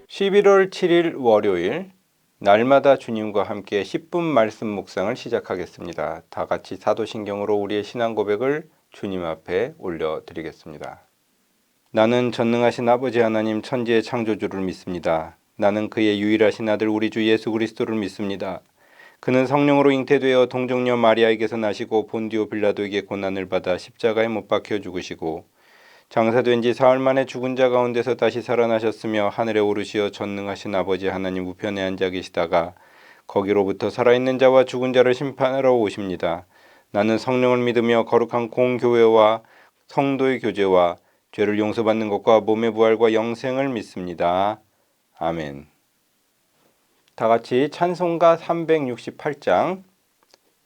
11월 7일 월요일 날마다 주님과 함께 10분 말씀 묵상을 시작하겠습니다. 다 같이 사도신경으로 우리의 신앙 고백을 주님 앞에 올려드리겠습니다. 나는 전능하신 아버지 하나님 천지의 창조주를 믿습니다. 나는 그의 유일하신 아들 우리 주 예수 그리스도를 믿습니다. 그는 성령으로 잉태되어 동정녀 마리아에게서 나시고 본디오 빌라도에게 고난을 받아 십자가에 못 박혀 죽으시고 장사된 지 사흘 만에 죽은 자 가운데서 다시 살아나셨으며 하늘에 오르시어 전능하신 아버지 하나님 우편에 앉아 계시다가 거기로부터 살아있는 자와 죽은 자를 심판하러 오십니다. 나는 성령을 믿으며 거룩한 공교회와 성도의 교제와 죄를 용서받는 것과 몸의 부활과 영생을 믿습니다. 아멘. 다 같이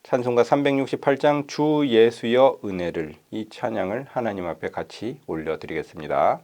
찬송가 368장 주 예수여 은혜를, 이 찬양을 하나님 앞에 같이 올려드리겠습니다.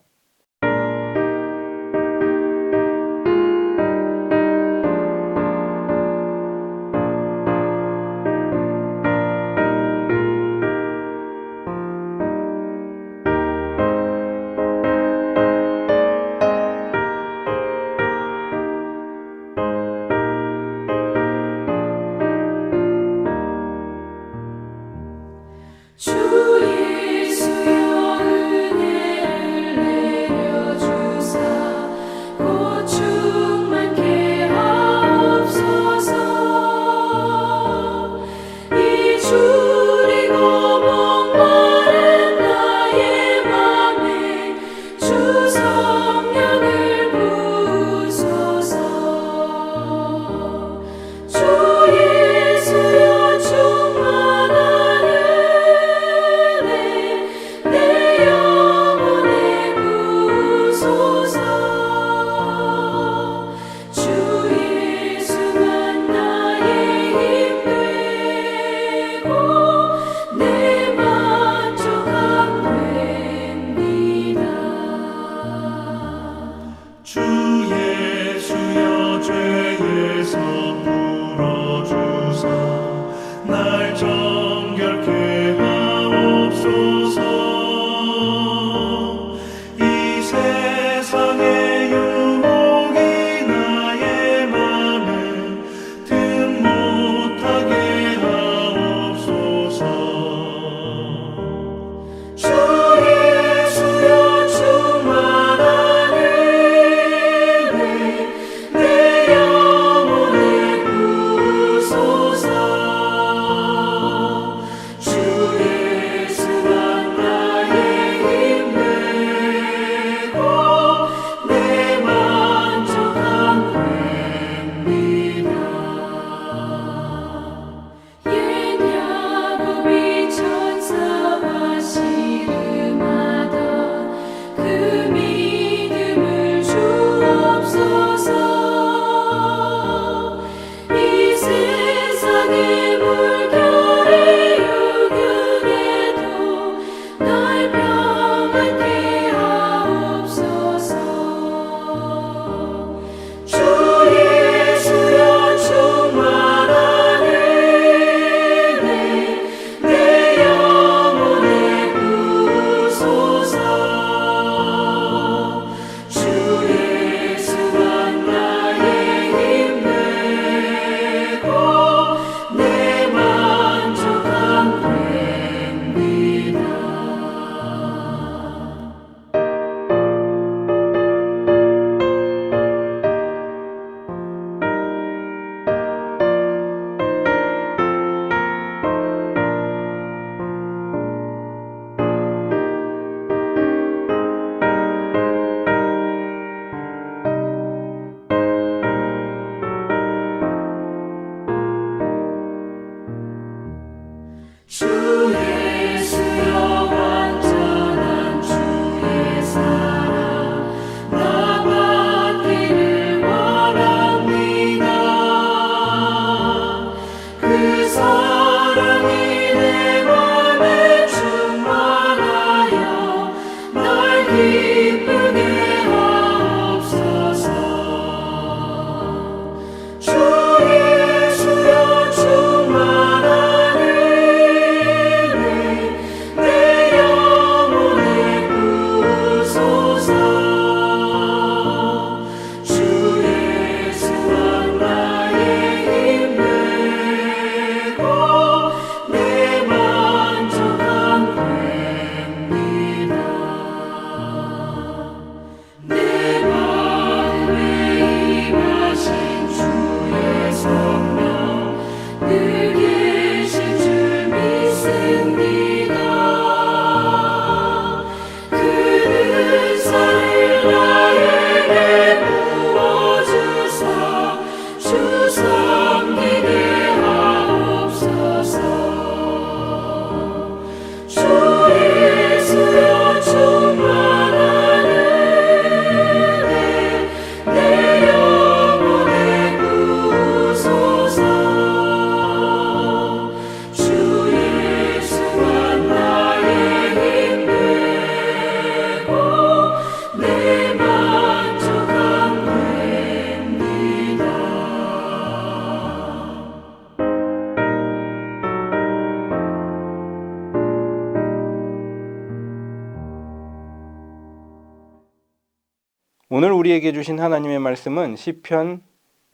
오늘 우리에게 주신 하나님의 말씀은 시편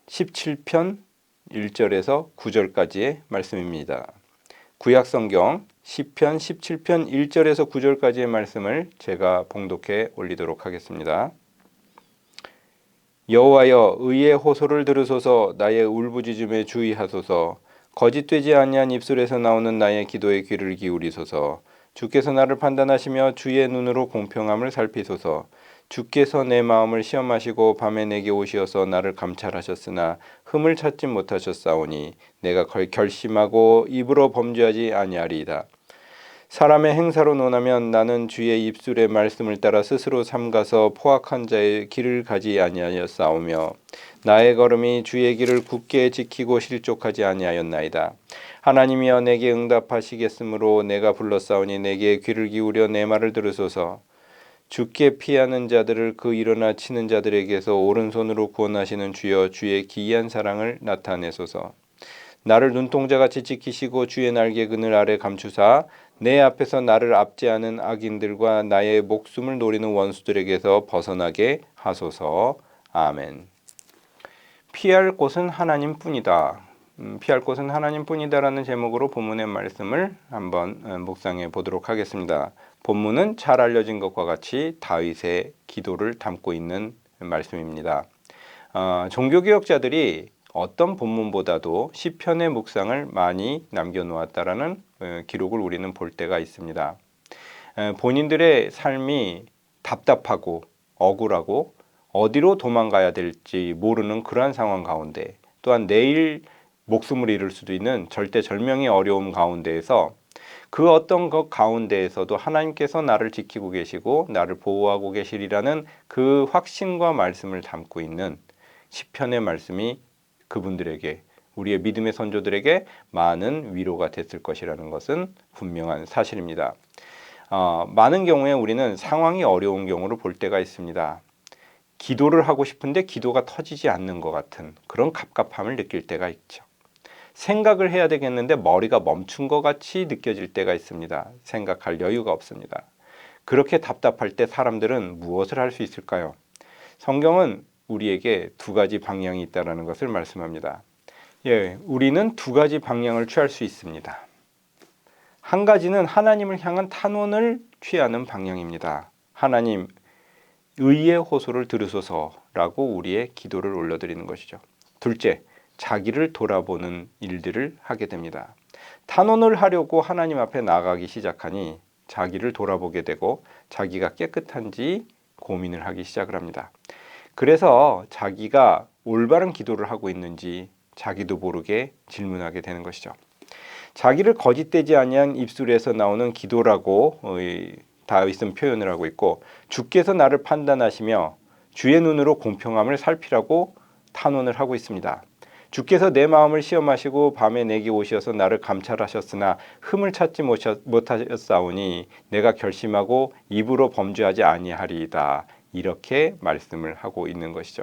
17편 1절에서 9절까지의 말씀입니다. 구약성경 시편 17편 1절에서 9절까지의 말씀을 제가 봉독해 올리도록 하겠습니다. 여호와여, 의의 호소를 들으소서. 나의 울부짖음에 주의하소서. 거짓되지 아니한 입술에서 나오는 나의 기도에 귀를 기울이소서. 주께서 나를 판단하시며 주의 눈으로 공평함을 살피소서. 주께서 내 마음을 시험하시고 밤에 내게 오시어서 나를 감찰하셨으나 흠을 찾지 못하셨사오니 내가 결심하고 입으로 범죄하지 아니하리이다. 사람의 행사로 논하면 나는 주의 입술의 말씀을 따라 스스로 삼가서 포악한 자의 길을 가지 아니하였사오며 나의 걸음이 주의 길을 굳게 지키고 실족하지 아니하였나이다. 하나님이여, 내게 응답하시겠으므로 내가 불렀사오니 내게 귀를 기울여 내 말을 들으소서. 주께 피하는 자들을 그 일어나 치는 자들에게서 오른손으로 구원하시는 주여, 주의 기이한 사랑을 나타내소서. 나를 눈동자같이 지키시고 주의 날개 그늘 아래 감추사 내 앞에서 나를 압제하는 악인들과 나의 목숨을 노리는 원수들에게서 벗어나게 하소서. 아멘. 피할 곳은 하나님뿐이다. 피할 곳은 하나님뿐이다라는 제목으로 본문의 말씀을 한번 묵상해 보도록 하겠습니다. 본문은 잘 알려진 것과 같이 다윗의 기도를 담고 있는 말씀입니다. 종교개혁자들이 어떤 본문보다도 시편의 묵상을 많이 남겨놓았다라는 기록을 우리는 볼 때가 있습니다. 본인들의 삶이 답답하고 억울하고 어디로 도망가야 될지 모르는 그러한 상황 가운데, 또한 내일 목숨을 잃을 수도 있는 절대절명의 어려움 가운데에서 그 어떤 것 가운데에서도 하나님께서 나를 지키고 계시고 나를 보호하고 계시리라는 그 확신과 말씀을 담고 있는 시편의 말씀이 그분들에게, 우리의 믿음의 선조들에게 많은 위로가 됐을 것이라는 것은 분명한 사실입니다. 많은 경우에 우리는 상황이 어려운 경우를 볼 때가 있습니다. 기도를 하고 싶은데 기도가 터지지 않는 것 같은 그런 갑갑함을 느낄 때가 있죠. 생각을 해야 되겠는데 머리가 멈춘 것 같이 느껴질 때가 있습니다. 생각할 여유가 없습니다. 그렇게 답답할 때 사람들은 무엇을 할 수 있을까요? 성경은 우리에게 두 가지 방향이 있다는 것을 말씀합니다. 우리는 두 가지 방향을 취할 수 있습니다. 한 가지는 하나님을 향한 탄원을 취하는 방향입니다. 하나님, 의의 호소를 들으소서라고 우리의 기도를 올려드리는 것이죠. 둘째, 자기를 돌아보는 일들을 하게 됩니다. 탄원을 하려고 하나님 앞에 나가기 시작하니 자기를 돌아보게 되고 자기가 깨끗한지 고민을 하기 시작을 합니다. 그래서 자기가 올바른 기도를 하고 있는지 자기도 모르게 질문하게 되는 것이죠. 자기를 거짓되지 아니한 입술에서 나오는 기도라고 다윗은 표현을 하고 있고, 주께서 나를 판단하시며 주의 눈으로 공평함을 살피라고 탄원을 하고 있습니다. 주께서 내 마음을 시험하시고 밤에 내게 오셔서 나를 감찰하셨으나 흠을 찾지 못하셨사오니 내가 결심하고 입으로 범죄하지 아니하리이다. 이렇게 말씀을 하고 있는 것이죠.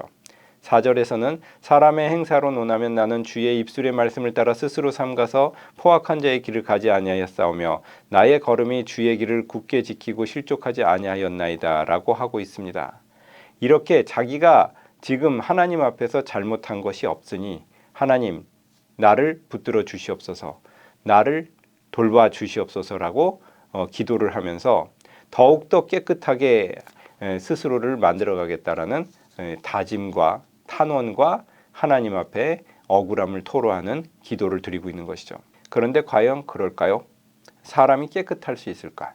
4절에서는 사람의 행사로 논하면 나는 주의 입술의 말씀을 따라 스스로 삼가서 포악한 자의 길을 가지 아니하였사오며 나의 걸음이 주의 길을 굳게 지키고 실족하지 아니하였나이다 라고 하고 있습니다. 이렇게 자기가 지금 하나님 앞에서 잘못한 것이 없으니 하나님, 나를 붙들어 주시옵소서, 나를 돌봐 주시옵소서라고 기도를 하면서 더욱더 깨끗하게 스스로를 만들어가겠다라는 다짐과 탄원과 하나님 앞에 억울함을 토로하는 기도를 드리고 있는 것이죠. 그런데 과연 그럴까요? 사람이 깨끗할 수 있을까?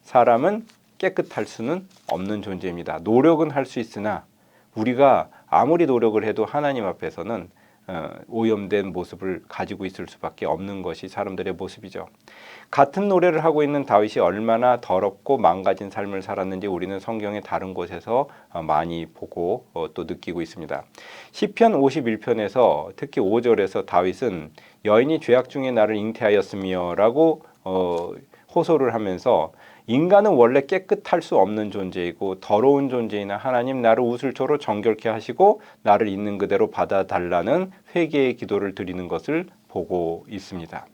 사람은 깨끗할 수는 없는 존재입니다. 노력은 할 수 있으나 우리가 아무리 노력을 해도 하나님 앞에서는 오염된 모습을 가지고 있을 수밖에 없는 것이 사람들의 모습이죠. 같은 노래를 하고 있는 다윗이 얼마나 더럽고 망가진 삶을 살았는지 우리는 성경의 다른 곳에서 많이 보고 또 느끼고 있습니다. 시편 51편에서 특히 5절에서 다윗은 여인이 죄악 중에 나를 잉태하였으며 라고 호소를 하면서 인간은 원래 깨끗할 수 없는 존재이고 더러운 존재이나 하나님, 나를 우슬초로 정결케 하시고 나를 있는 그대로 받아달라는 회개의 기도를 드리는 것을 보고 있습니다.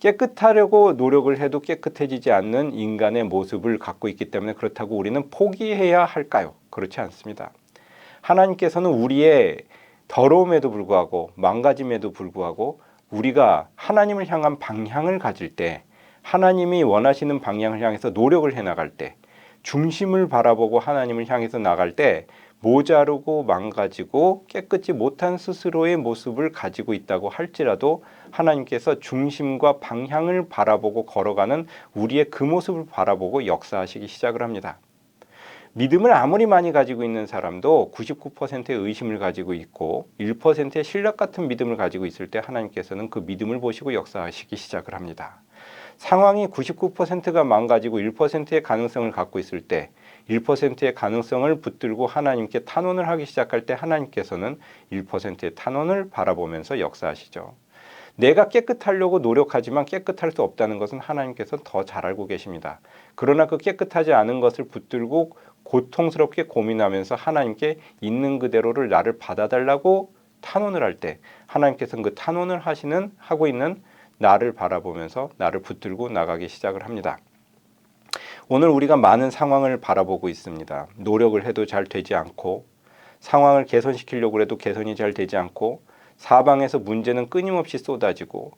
깨끗하려고 노력을 해도 깨끗해지지 않는 인간의 모습을 갖고 있기 때문에 그렇다고 우리는 포기해야 할까요? 그렇지 않습니다. 하나님께서는 우리의 더러움에도 불구하고 망가짐에도 불구하고 우리가 하나님을 향한 방향을 가질 때, 하나님이 원하시는 방향을 향해서 노력을 해나갈 때, 중심을 바라보고 하나님을 향해서 나갈 때 모자르고 망가지고 깨끗이 못한 스스로의 모습을 가지고 있다고 할지라도 하나님께서 중심과 방향을 바라보고 걸어가는 우리의 그 모습을 바라보고 역사하시기 시작을 합니다. 믿음을 아무리 많이 가지고 있는 사람도 99%의 의심을 가지고 있고 1%의 신력 같은 믿음을 가지고 있을 때 하나님께서는 그 믿음을 보시고 역사하시기 시작을 합니다. 상황이 99%가 망가지고 1%의 가능성을 갖고 있을 때 1%의 가능성을 붙들고 하나님께 탄원을 하기 시작할 때 하나님께서는 1%의 탄원을 바라보면서 역사하시죠. 내가 깨끗하려고 노력하지만 깨끗할 수 없다는 것은 하나님께서 더 잘 알고 계십니다. 그러나 그 깨끗하지 않은 것을 붙들고 고통스럽게 고민하면서 하나님께 있는 그대로를 나를 받아달라고 탄원을 할 때 하나님께서는 그 탄원을 하고 있는 나를 바라보면서 나를 붙들고 나가기 시작을 합니다. 오늘 우리가 많은 상황을 바라보고 있습니다. 노력을 해도 잘 되지 않고 상황을 개선시키려고 해도 개선이 잘 되지 않고 사방에서 문제는 끊임없이 쏟아지고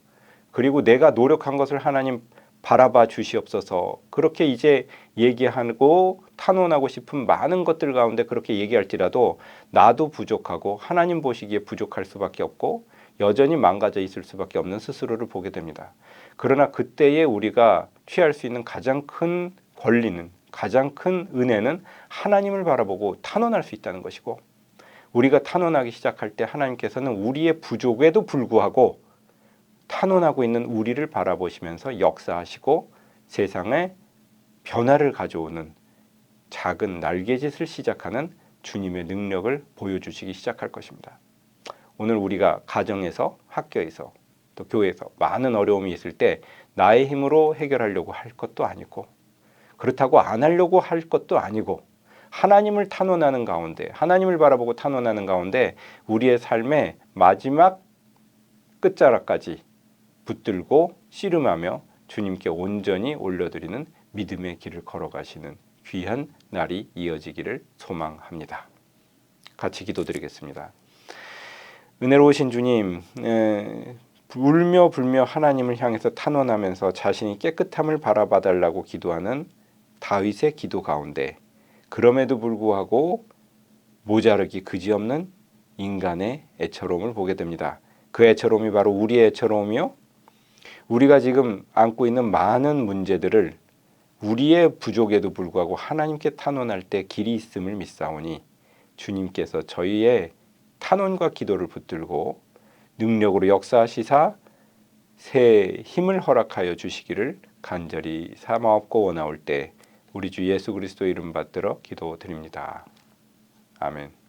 그리고 내가 노력한 것을 하나님 바라봐 주시옵소서 그렇게 이제 얘기하고 탄원하고 싶은 많은 것들 가운데 그렇게 얘기할지라도 나도 부족하고 하나님 보시기에 부족할 수밖에 없고 여전히 망가져 있을 수밖에 없는 스스로를 보게 됩니다. 그러나 그때에 우리가 취할 수 있는 가장 큰 권리는 가장 큰 은혜는 하나님을 바라보고 탄원할 수 있다는 것이고 우리가 탄원하기 시작할 때 하나님께서는 우리의 부족에도 불구하고 탄원하고 있는 우리를 바라보시면서 역사하시고 세상에 변화를 가져오는 작은 날개짓을 시작하는 주님의 능력을 보여주시기 시작할 것입니다. 오늘 우리가 가정에서 학교에서 또 교회에서 많은 어려움이 있을 때 나의 힘으로 해결하려고 할 것도 아니고 그렇다고 안 하려고 할 것도 아니고 하나님을 탄원하는 가운데 하나님을 바라보고 탄원하는 가운데 우리의 삶의 마지막 끝자락까지 붙들고 씨름하며 주님께 온전히 올려드리는 믿음의 길을 걸어가시는 귀한 날이 이어지기를 소망합니다. 같이 기도드리겠습니다. 은혜로우신 주님, 울며 불며 하나님을 향해서 탄원하면서 자신이 깨끗함을 바라봐달라고 기도하는 다윗의 기도 가운데 그럼에도 불구하고 모자르기 그지없는 인간의 애처로움을 보게 됩니다. 그 애처로움이 바로 우리의 애처로움이요. 우리가 지금 안고 있는 많은 문제들을 우리의 부족에도 불구하고 하나님께 탄원할 때 길이 있음을 믿사오니 주님께서 저희의 탄원과 기도를 붙들고 능력으로 역사하시사 새 힘을 허락하여 주시기를 간절히 사모하옵고 원하올 때 우리 주 예수 그리스도 이름 받들어 기도드립니다. 아멘.